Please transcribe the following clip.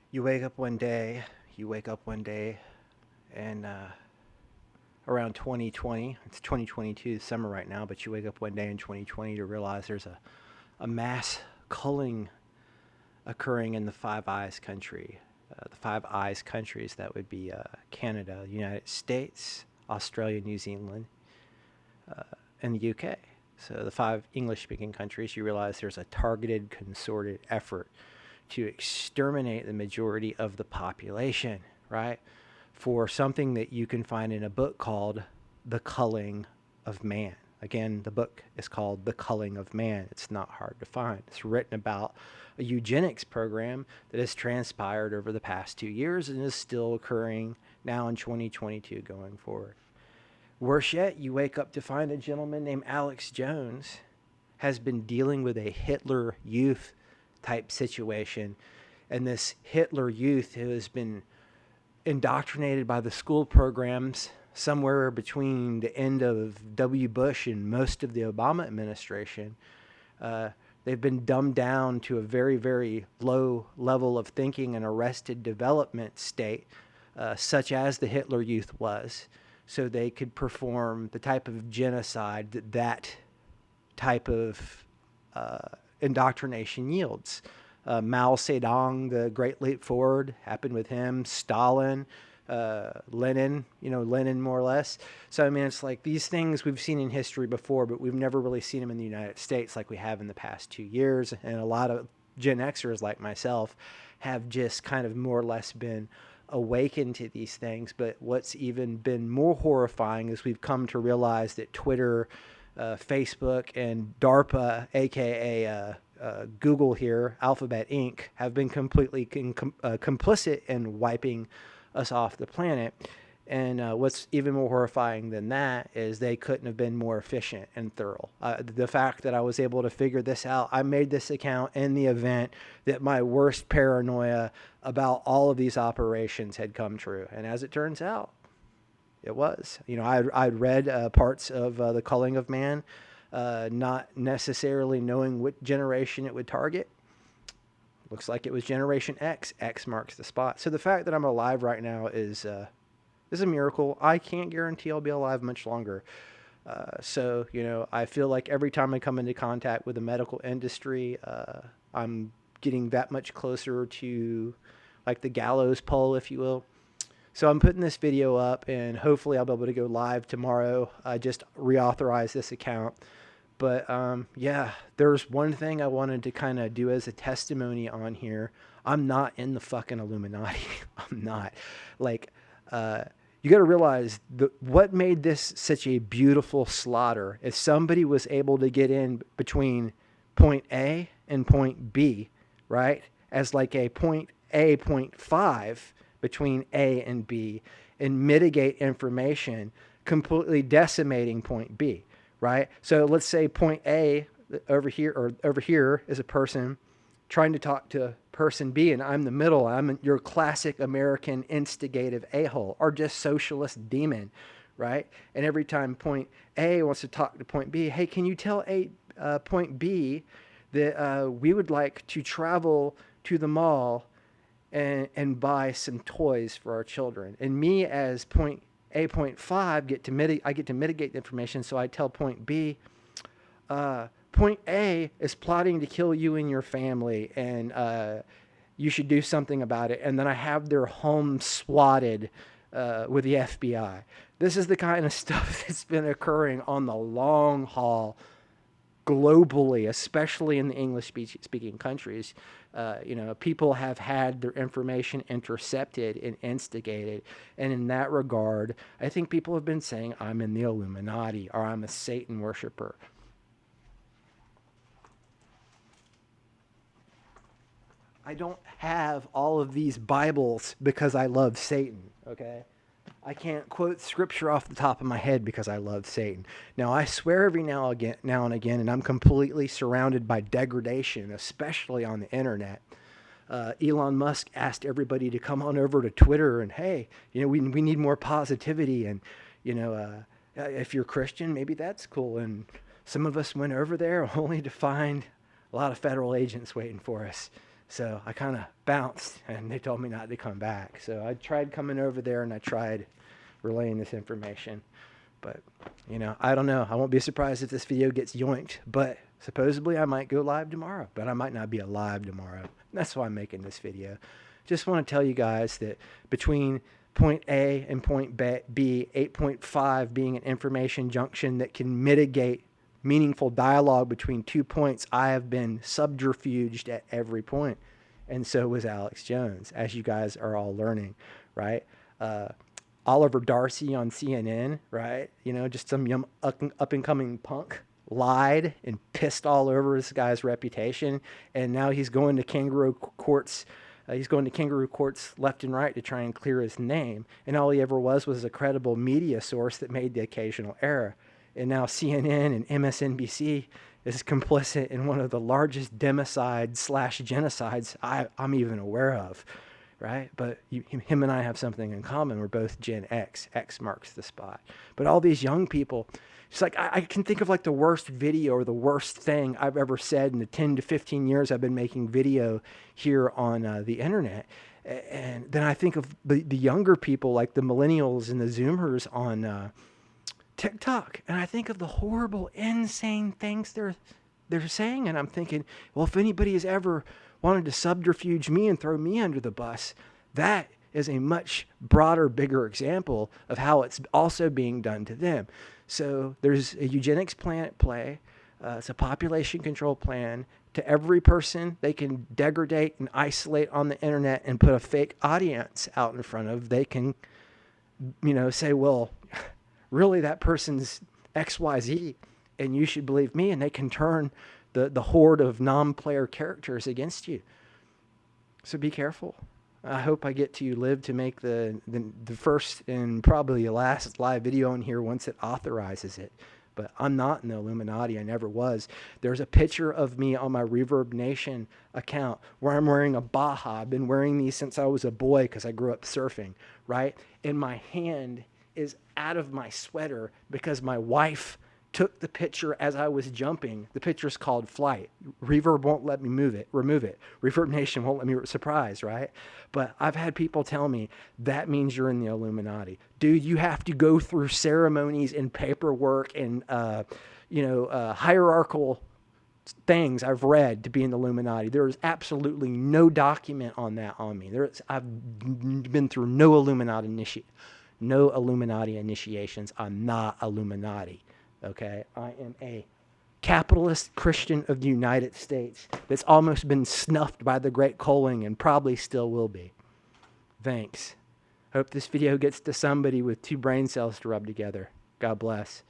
You wake up one day, you wake up one day, and around 2020, it's 2022 summer right now, but you wake up one day in 2020 to realize there's a mass culling occurring in the Five Eyes country. The Five Eyes countries, that would be Canada, United States, Australia, New Zealand, and the UK. So the five English-speaking countries, you realize there's a targeted, concerted effort to exterminate the majority of the population, right? For something that you can find in a book called The Culling of Man. Again, the book is called The Culling of Man. It's not hard to find. It's written about a eugenics program that has transpired over the past 2 years and is still occurring now in 2022 going forward. Worse yet, you wake up to find a gentleman named Alex Jones has been dealing with a Hitler Youth type situation. And this Hitler Youth who has been indoctrinated by the school programs somewhere between the end of W. Bush and most of the Obama administration. They've been dumbed down to a very, very low level of thinking and arrested development state, such as the Hitler Youth was, so they could perform the type of genocide that type of indoctrination yields. Mao Zedong, the Great Leap Forward, happened with him. Stalin, Lenin, Lenin more or less. So, I mean, it's like these things we've seen in history before, but we've never really seen them in the United States like we have in the past 2 years. And a lot of Gen Xers like myself have just kind of more or less been awakened to these things. But what's even been more horrifying is we've come to realize that Twitter, Facebook, and DARPA, aka Google here, Alphabet Inc., have been completely complicit in wiping us off the planet. And what's even more horrifying than that is they couldn't have been more efficient and thorough. The fact that I was able to figure this out, I made this account in the event that my worst paranoia about all of these operations had come true. And as it turns out, it was. I'd read parts of The Culling of Man, not necessarily knowing what generation it would target. Looks like it was Generation X. X marks the spot. So the fact that I'm alive right now is a miracle. I can't guarantee I'll be alive much longer. So, I feel like every time I come into contact with the medical industry, I'm getting that much closer to like the gallows pole, if you will. So I'm putting this video up, and hopefully I'll be able to go live tomorrow. I just reauthorized this account. But yeah, there's one thing I wanted to kind of do as a testimony on here. I'm not in the fucking Illuminati. I'm not. Like, you got to realize what made this such a beautiful slaughter is somebody was able to get in between point A and point B, right? As like a point A, point 5 between A and B, and mitigate information, completely decimating point B, right? So let's say point A over here is a person trying to talk to person B, and I'm the middle. I'm your classic American instigative a-hole, or just socialist demon, right? And every time point A wants to talk to point B, hey, can you tell point B that we would like to travel to the mall and buy some toys for our children? And me as point A, point 5, I get to mitigate the information, so I tell point B, point A is plotting to kill you and your family, and you should do something about it. And then I have their home swatted with the FBI. This is the kind of stuff that's been occurring on the long haul globally, especially in the English-speaking countries. People have had their information intercepted and instigated. And in that regard, I think people have been saying, I'm in the Illuminati, or I'm a Satan worshiper. I don't have all of these Bibles because I love Satan, okay? I can't quote scripture off the top of my head because I love Satan. Now, I swear every now and again, and I'm completely surrounded by degradation, especially on the internet. Elon Musk asked everybody to come on over to Twitter and, hey, we need more positivity. And, if you're Christian, maybe that's cool. And some of us went over there only to find a lot of federal agents waiting for us. So I kind of bounced, and they told me not to come back. So I tried coming over there, and I tried relaying this information. But, I don't know. I won't be surprised if this video gets yoinked. But supposedly I might go live tomorrow. But I might not be alive tomorrow. That's why I'm making this video. Just want to tell you guys that between point A and point B, 8.5 being an information junction that can mitigate meaningful dialogue between 2 points, I have been subterfuged at every point. And so was Alex Jones, as you guys are all learning, right? Oliver Darcy on CNN, right? Just some young up-and-coming punk lied and pissed all over this guy's reputation. And now he's going to kangaroo courts. He's going to kangaroo courts left and right to try and clear his name. And all he ever was a credible media source that made the occasional error. And now CNN and MSNBC is complicit in one of the largest democides/genocides I'm even aware of, right? But him and I have something in common. We're both Gen X. X marks the spot. But all these young people, it's like I can think of like the worst video or the worst thing I've ever said in the 10 to 15 years I've been making video here on the internet. And then I think of the younger people, like the millennials and the Zoomers on TikTok, and I think of the horrible, insane things they're saying, and I'm thinking, well, if anybody has ever wanted to subterfuge me and throw me under the bus, that is a much broader, bigger example of how it's also being done to them. So there's a eugenics plan at play. It's a population control plan. To every person they can degrade and isolate on the internet and put a fake audience out in front of, they can, say, well, really, that person's XYZ, and you should believe me, and they can turn the horde of non-player characters against you. So be careful. I hope I get to live to make the first and probably the last live video on here once it authorizes it. But I'm not in the Illuminati. I never was. There's a picture of me on my Reverb Nation account where I'm wearing a Baja. I've been wearing these since I was a boy because I grew up surfing, right? And my hand is out of my sweater because my wife took the picture as I was jumping. The picture's called Flight. Reverb won't let me remove it. Reverb Nation won't let me, surprise, right? But I've had people tell me that means you're in the Illuminati. Dude, you have to go through ceremonies and paperwork and, hierarchical things I've read to be in the Illuminati. There is absolutely no document on that on me. I've been through no Illuminati initiations. I'm not Illuminati. Okay, I am a capitalist Christian of the United States that's almost been snuffed by the Great Culling and probably still will be. Thanks. Hope this video gets to somebody with 2 brain cells to rub together. God bless.